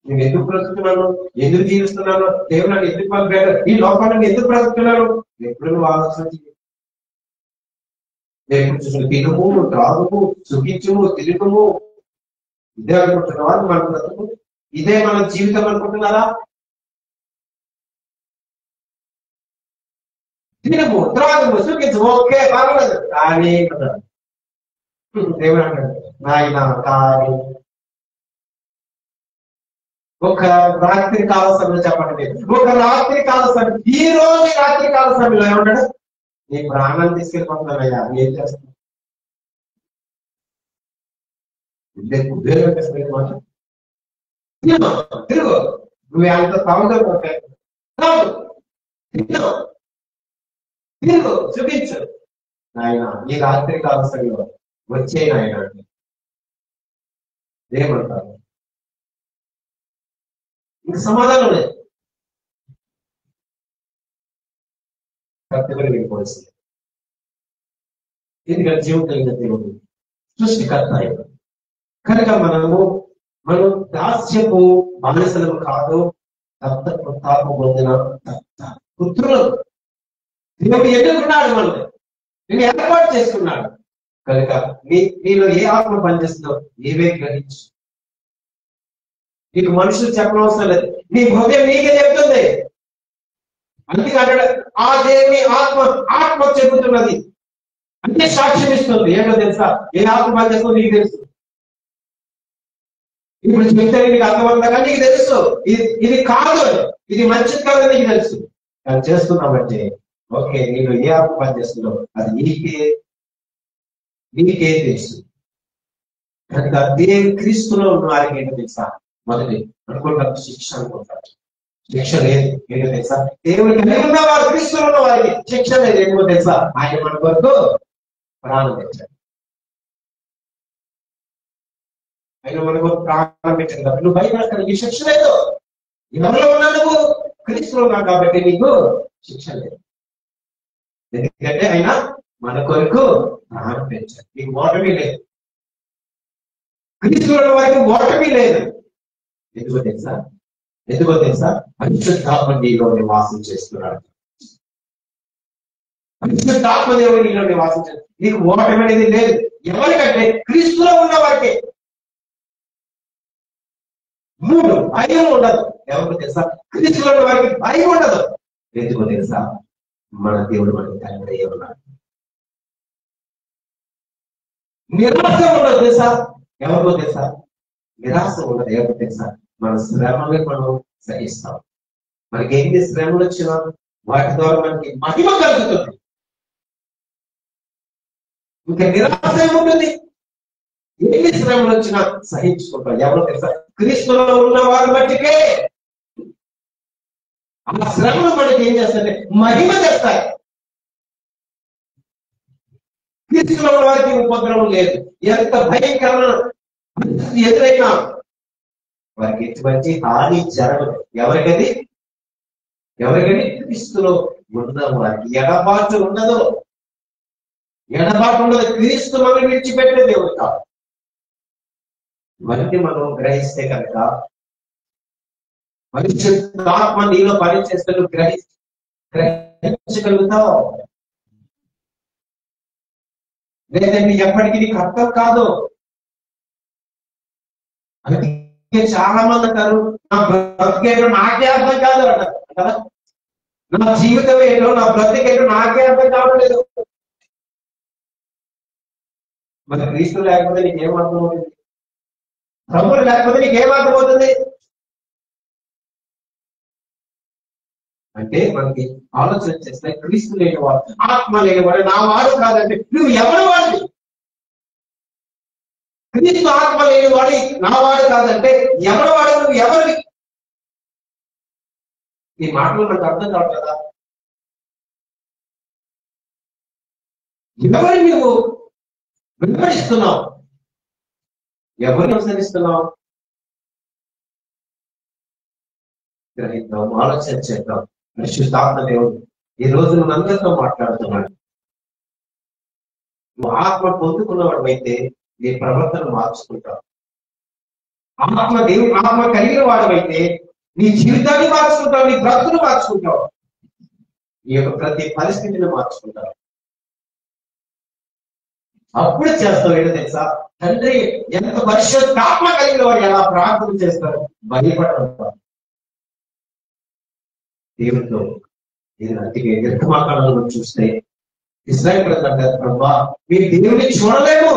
నేను ఎందుకు బ్రతుకుతున్నాను, ఎందుకు జీవిస్తున్నాను, దేవుడు నన్ను ఎందుకు పంపాడు, ఈ లోకాలను ఎందుకు బ్రతుకుతున్నాను? ఎప్పుడు నువ్వు ఆలోచన తినుము, త్రాగుము, సుఖించుము, తిరుగుము. ఇదే అనుకుంటున్నావా మన బ్రతుకు? ఇదే మన జీవితం అనుకుంటున్నారా? తినము, త్రాగుము, సుఖించు, ఓకే పర్వాలేదు. కానీ దేవుడు అంటాడు, నాయన కానీ ఒక రాత్రి కాల సమయంలో చెప్పండి, ఒక రాత్రి కాల సమయం, ఈ రోజు రాత్రి కాల సమయంలో ఏమంటాడు? నీ ప్రాణాన్ని తీసుకెళ్ళిపోతున్నానయ్యా, ఏం చేస్తాను? తిరుగు, నువ్వు అంత సౌందర్యం తిరుగు, చూపించు నాయన. ఈ రాత్రి కాల సమయంలో వచ్చే నాయన ఏమంటారు? ఇంక సమాధానం లేదు. కర్తవ్యం వెళ్ళిపోవాల్సింది. ఎందుకంటే జీవం కలిగిన దేవుడు సృష్టికర్త ఆయన. కనుక మనం దాస్యపు బానిసలు కాదు, దత్త ప్రతాపం పొందిన దత్త పుత్రులు. దేవుడు ఎన్నుకున్నాడు, మనల్ని నేను ఏర్పాటు చేసుకున్నాడు. కనుక నీలో ఏ ఆత్మ పనిచేస్తుందో నీవే గ్రహించు. నీకు మనుషులు చెప్పనవసరం లేదు, నీ హృదయం నీకే చెప్తుంది. అందుకంటే ఆ దేవుని ఆత్మ చెబుతున్నది, అన్ని సాక్ష్యం ఇస్తుంది. ఏంటో తెలుసా? ఏ ఆత్మ పనిచేస్తుందో నీకు తెలుసు. ఇప్పుడు చెప్తే నీకు అర్థమవుతుందా? నీకు తెలుసు ఇది కాదు, ఇది మంచిది కాదని నీకు తెలుసు. కానీ చేస్తున్నామంటే ఓకే, నీకు ఏ ఆత్మ పనిచేస్తుందో అది నీకే తెలుసు. కనుక దేవుని క్రీస్తులో ఉన్న వారికి ఏంటో తెలుసా? మొదటి అనుకుంటారు శిక్ష అనుకుంటారు. శిక్ష లేదు. ఏంటో తెలుసా? దేవుడికి ఉన్న వారు, క్రీస్తులో ఉన్న వారికి శిక్ష లేదు. ఏమో తెలుసా? ఆయన మన కొరకు ప్రాణం తెచ్చాడు. ఆయన మన కొరకు ప్రాణం పెట్టాడు కాబట్టి నువ్వు భయపడతాను, నీకు శిక్ష లేదు. ఎవరిలో ఉన్నా నువ్వు క్రీస్తులో ఉన్నావు కాబట్టి నీకు శిక్ష లేదు. ఎందుకంటే ఆయన మన కొరకు ప్రాణం పెంచాడు. నీకు ఓటమి లేదు. క్రీస్తులో వారికి ఓటమి లేదు. ఎందుకో తెలుసా? పరిశుద్ధాత్మ నీలో నివాసం చేస్తున్నాడు. పరిశుద్ధాత్మ దేవుడు నీలో నివాసం చేస్తున్నాడు. నీకు ఓటమి అనేది లేదు. ఎవరికంటే క్రీస్తులో ఉన్న వారికి. 3 భయం ఉండదు. ఎవరికి తెలుసా? క్రీస్తులో ఉన్న వారికి భయం ఉండదు. ఎందుకో తెలుసా? మన దేవుడు మనకి తండ్రి అయ్యి ఉన్నాడు. నిరాశ ఉండదు తెలుసా? ఎవరికో తెలుసా? నిరాశ ఉండదు. ఎవరికో తెలుసా? మన శ్రమని మనం సహిస్తాం. మనకి ఎన్ని శ్రమలు వచ్చినా వాటి ద్వారా మనకి మహిమ కలుగుతుంది. ఇంకా నిరాశ ఏముంటుంది? ఎన్ని శ్రమలు వచ్చినా సహించుకుంటాం. ఎవరో తెలుసా? క్రీస్తులో ఉన్న వారి బట్టికే ఆ శ్రమలు మనకి ఏం చేస్తాయంటే మహిమ చేస్తాయి. క్రీస్తులో ఉన్న వారికి ఉపద్రవం లేదు. ఎంత భయంకరమైన ఎదురైనా వారికి ఎటువంటి హాని జరగదు. ఎవరికది క్రీస్తులో ఉన్న వారికి ఎడబాటు ఉండదు. క్రీస్తు మనం విడిచిపెట్టే దేవుడు కాదు. ఇవన్నీ మనం గ్రహిస్తే కనుక పరిశుద్ధాత్మ నీలో పనిచేస్తే గ్రహించగలుగుతావు. లేదంటే ఎప్పటికీ నీకు అర్థం కాదు. అందుకే చాలా మంది అంటారు, నా బ్రతికేటో నాకే అర్థం కాదు అంటారు కదా. నా జీవితం ఏంటో, నా బ్రతికేటో నాకే అర్థం కావట్లేదు. మరి క్రీస్తు లేకపోతే నీకేం అర్థమవుతుంది? ప్రభువు లేకపోతే నీకేం అర్థమవుతుంది? అంటే మనకి ఆలోచన చేస్తే క్రీస్తు లేనివాడు, ఆత్మ లేనివాడు నా వాడు కాదంటే నువ్వు ఎవరి వాడివి? క్రీస్తు ఆత్మ లేనివాడు నా వాడు కాదంటే ఎవరి వాడు? నువ్వు ఎవరివి? ఈ మాటలు మనకు అర్థం కావట్లేదా? ఎవరిని నువ్వు వెంబడిస్తున్నావు? ఎవరిని అనుసరిస్తున్నావు? గ్రహిద్దాం, ఆలోచన చేద్దాం. పరిశుద్ధాత్మ దేవుడు ఈ రోజు మనందరితో మాట్లాడుతున్నాడు. నువ్వు ఆత్మ పొందుకున్నవాడు అయితే నీ ప్రవర్తన మార్చుకుంటావు. ఆత్మ కలిగిన వాడవైతే నీ జీవితాన్ని మార్చుకుంటావు, నీ బ్రతుకును మార్చుకుంటావు, నీ యొక్క ప్రతి పరిస్థితిని మార్చుకుంటావు. అప్పుడు చేస్తావు ఏంటో తెలుసా? తండ్రి ఎంత పరిశుద్ధాత్మ కలిగిన వాడు ఎలా ప్రార్థన చేస్తారు, భయపడతారు. దేవుడితో అందుకే నిర్గమాకాండంలో చూస్తే ఇశ్రాయేలు ప్రజలు అంటారు, ప్రభా మీరు దేవుని చూడలేము.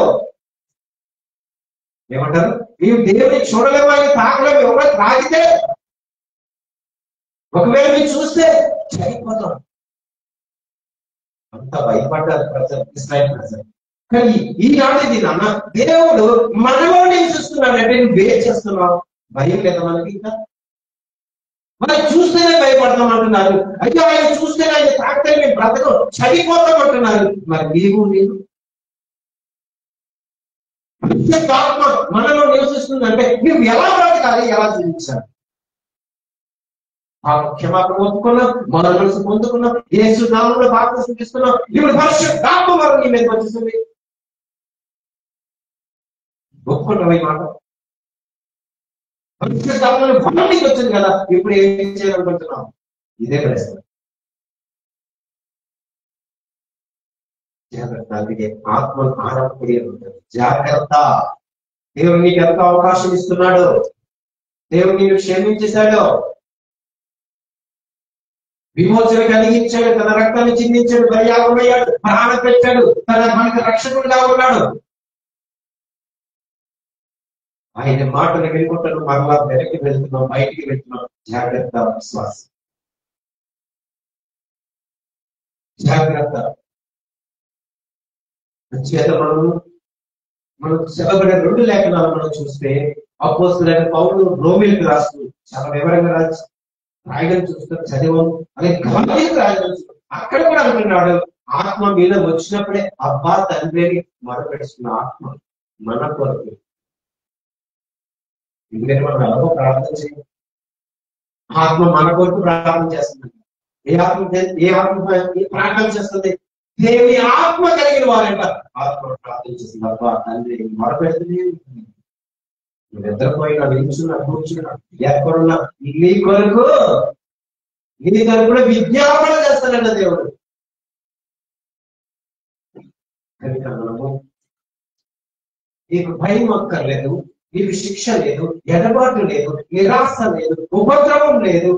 ఏమంటారు? మేము దేవుని చూడలేము, ఆయన తాకలేము. ఎవరో తాగితే ఒకవేళ మీరు చూస్తే చనిపోతాం. అంత భయపడ్డారు ప్రజలు, ఇశ్రాయేలు ప్రజలు. కానీ ఈనాడు నాన్న దేవుడు మనలో నేను చూస్తున్నాడంటే నువ్వు వేరు చేస్తున్నావు. భయం లేదా మనకి? ఇంకా మనం చూస్తేనే భయపడతాం అంటున్నారు. అయ్యో ఆయన చూస్తేనే, ఆయన తాకితే మేము బ్రతకం చనిపోతాం అంటున్నారు. మరి నీవు ఆత్మ మనలో నివసిస్తుందంటే నువ్వు ఎలా బ్రతకాలి, ఎలా జీవించాలి? క్షమాపణ పొందుకున్నాం, మన మనసు పొందుకున్నాం, యేసు నామములో బాప్తిసం తీసుకున్నాం. ఇప్పుడు పరిశుద్ధాత్మ వరం నీ మీద వచ్చేసింది. ఒప్పుకుంటాం ఈ మాట. పరిశుద్ధాత్మను వరం నీకు వచ్చింది కదా, ఇప్పుడు ఏం చేయాలనుకుంటున్నాం? ఇదే ప్రశ్న. జాగ్రత్త. అందుకే ఆత్మ ఆరంభకుడి ఉంటుంది. జాగ్రత్త. దేవుడు నీకు ఎంత అవకాశం ఇస్తున్నాడు, దేవుడు నీకు క్షమించేశాడు, విమోచన కలిగించాడు, తన రక్తాన్ని చిందించాడు, బలియాగమయ్యాడు, ప్రాణం పెట్టాడు, మనకు రక్షకుడుగా ఉన్నాడు. ఆయన మాటలు వెళ్ళుకుంటాను, మరలా వెనక్కి వెళ్తున్నాం, బయటికి వెళ్తున్నాం. జాగ్రత్త. విశ్వాసం, జాగ్రత్త. చేత మనం చదవబడే 2 లేఖనాలు మనం చూస్తే అపోస్తలుడైన పౌలు రోమీయులకు రాస్తూ చాలా వివరంగా రాయడం చూస్తాం, చదివాం. అదే గలాతీయులకు రాయడం చూస్తాం. అక్కడ కూడా అంటున్నాడు, ఆత్మ మీద వచ్చినప్పుడే అబ్బా తండ్రిని మొరపెడుతున్న ఆత్మ మన కొరకు. ఎందుకంటే మనం ఎవరో ప్రార్థన చేయాలి, ఆత్మ మన కొరకు ప్రార్థన చేస్తుంది. ఏ ఆత్మ ప్రార్థన చేస్తుంది? దేవుని ఆత్మ కలిగిన వారంట ఆత్మ ప్రార్థన చేస్తుంది. అబ్బా తండ్రి మొరపెడుతుంది. నువ్వు నిద్రపోయినా, నిల్చున్నా, కూర్చున్నా, ఎక్కడున్నా నీ కొరకు కూడా విజ్ఞాపన చేస్తానంట దేవుడు. కనుక మనము నీకు భయం అక్కర్లేదు, నీకు శిక్ష లేదు, ఎడబాటు లేదు, నిరాశ లేదు, ఉపద్రవం లేదు,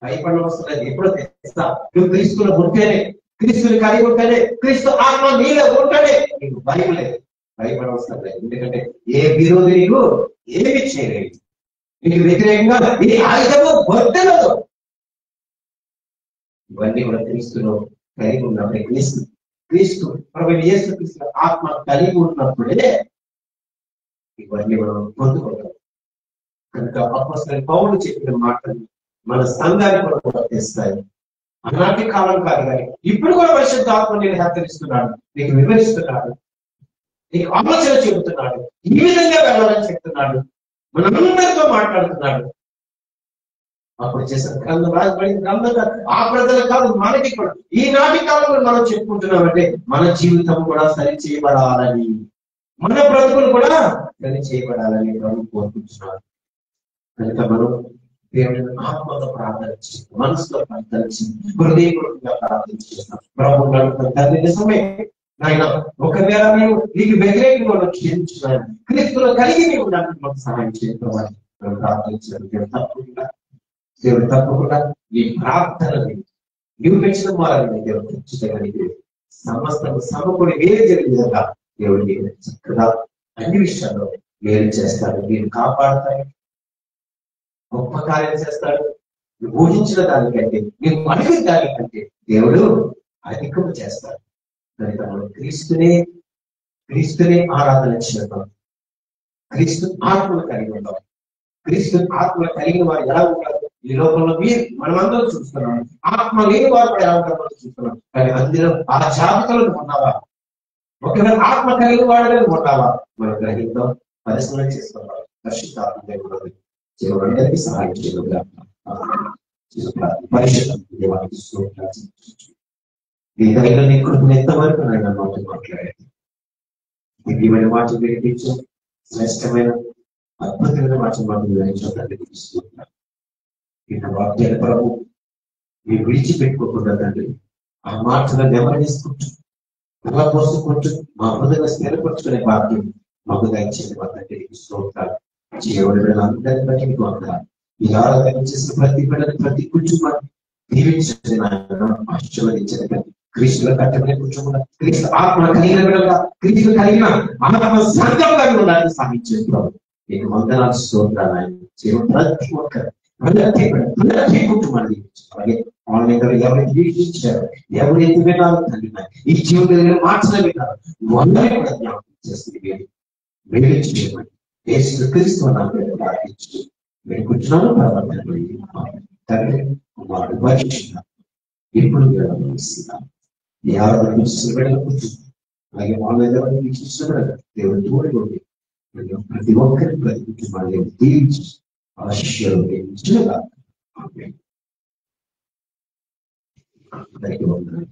భయపడడం వస్తలేదు. ఎప్పుడో తెలుస్తా, నువ్వు క్రీస్తులో ఉంటేనే, క్రీస్తుని కలిగి ఉంటేనే, క్రీస్తు ఆత్మ నీలో ఉంటేనే నీకు భయం లేదు, భయపడవసరం లేదు. ఎందుకంటే ఏ విరోధి నీకు ఏమి చేయలేదు, నీకు వ్యతిరేకంగా ఏ ఆయుధము వర్తనదు. ఇవన్నీ కూడా క్రీస్తులో కలిగి ఉన్నప్పుడే, క్రీస్తు ప్రభు యేసు క్రీస్తు ఆత్మ కలిగి ఉన్నప్పుడే ఇవన్నీ మనం పొందుకుంటాం. కనుక అపోస్తలుడైన పౌలు చెప్పిన మాటలు మన సంఘాన్ని కూడా వర్తిస్తాయి. ఆనాటి కాలం కాదు కానీ ఇప్పుడు కూడా పరిశుద్ధాత్మ నేను హెచ్చరిస్తున్నాడు, నీకు వివరిస్తున్నాడు, నీకు ఆలోచన చెబుతున్నాడు, ఈ విధంగా వెళ్ళాలని చెప్తున్నాడు, మనందరితో మాట్లాడుతున్నాడు. అప్పుడు చేసిన గ్రంథం రాజబడిన గ్రంథంగా ఆ ప్రజలకు కాదు, మనకి కూడా ఈనాటి కాలంలో మనం చెప్పుకుంటున్నామంటే మన జీవితం కూడా సరి చేయబడాలని, మన బ్రతుకులు కూడా సరి చేయబడాలని ప్రభు కోరుకుంటున్నాడు. కనుక మనం దేవుని ఆత్మతో ప్రార్థించి, మనసుతో ప్రార్థించి, హృదయపూర్వకంగా ప్రార్థించేస్తాం. ప్రభు తండ్రి నిజమే ఆయన, ఒకవేళ మేము నీకు వ్యతిరేకంగా క్షమించున్నాను, క్రీస్తులో కలిగి నీవు నాకు మాకు సహాయం చేయడం ప్రార్థించారు. దేవుడు తప్పకుండా నీ ప్రార్థనని నీవు పెంచిన మారని దేవుడు ఖచ్చితంగా సమస్త సమకూడి వేరే జరిగే విధంగా దేవుడు నీకు చక్కగా అన్ని విషయాల్లో మేలు చేస్తాడు, నేను కాపాడతాడు, గొప్ప కార్యం చేస్తాడు. నువ్వు ఊహించిన దానికంటే, నువ్వు అడిగిన దానికంటే దేవుడు అధికం చేస్తాడు. కనుక మనం క్రీస్తునే ఆరాధన చేద్దాం, క్రీస్తు ఆత్మను కలిగి ఉంటాం. క్రీస్తు ఆత్మను కలిగిన వారు ఎలా ఉంటారు ఈ లోకంలో మనమందరం చూస్తున్నాం. ఆత్మ లేని వారు కూడా ఎలా ఉంటారో చూస్తున్నాం. కానీ అందులో ఆ జాబితాలో ఉన్నావా? ఒకవేళ ఆత్మ కలిగిన వాడుగా ఉన్నావా? మనం గ్రహిద్దాం, పరిశీలన చేసుకోవాలి. పరిశుద్ధాత్మ దేవుడందరికీ సహాయం చేయగలుగుతాం. పరిశుద్ధాత్మ దేవానికి నీ దగ్గర నీ కృపను ఎంతవరకు నాయన మాతో మాట్లాడండి. దివ్యమైన మాటలు వినిపించు, శ్రేష్టమైన అద్భుతమైన మాటలు మాకు వివరించడానికి తీసుకుంటున్నాను. ఇన్న వాక్యాల ప్రభు మీరు విడిచిపెట్టుకోకుండా తండ్రి ఆ మాటలను నెమరేసుకుంటూ అలా పోసుకుంటూ మా హృదయ స్థిరపరచుకునే భాగ్యం మాకు దయచేసి తండ్రి స్తోత్రాలు. చేయబడి అందరినీ బట్టి మీకు వందనాలు. ఈ ఆరాధన చేసిన ప్రతి బిడ్డని ప్రతి కుటుంబాన్ని దీవించండి నాయన, ఆశీర్వదించండి. క్రీస్తుల కట్టబడి కూర్చోకుండా క్రీస్తు ఆత్మ కలిగిన బిడ్డగా, క్రీస్తు కలిగిన ఆత్మ సంఘంగా ఉండడానికి సాధించేది ప్రభు నేను వందనాలు స్తోత్రాలు. ఆయన ప్రతి ఒక్కరు ప్రతి కుటుంబాన్ని అలాగే ఆన్లైన్ ఎవరైతే వీక్షించారు, ఎవరైతే వినాలి తండ్రి ఈ జీవితంలో మార్చిన విన్నారు అందరినీ కూడా జ్ఞాపకం చేస్తుంది. వేడి చేయమని యేసు క్రీస్తు ప్రార్థించి వేడుకుంటున్నాను. తండ్రి కుమారుడు పరిశుద్ధ ఇప్పుడు ఈ ఆరాధన బిడ్డలు కూర్చుంది. అలాగే ఆన్లైన్ ఎవరైతే వీక్షించిన బిడ్డలు దేవుడు తోడు ఉండి ప్రతి ఒక్కరి ప్రతి కుటుంబాన్ని దీవించి ఆశీర్వదించుగా అందరికీ వందనాలు.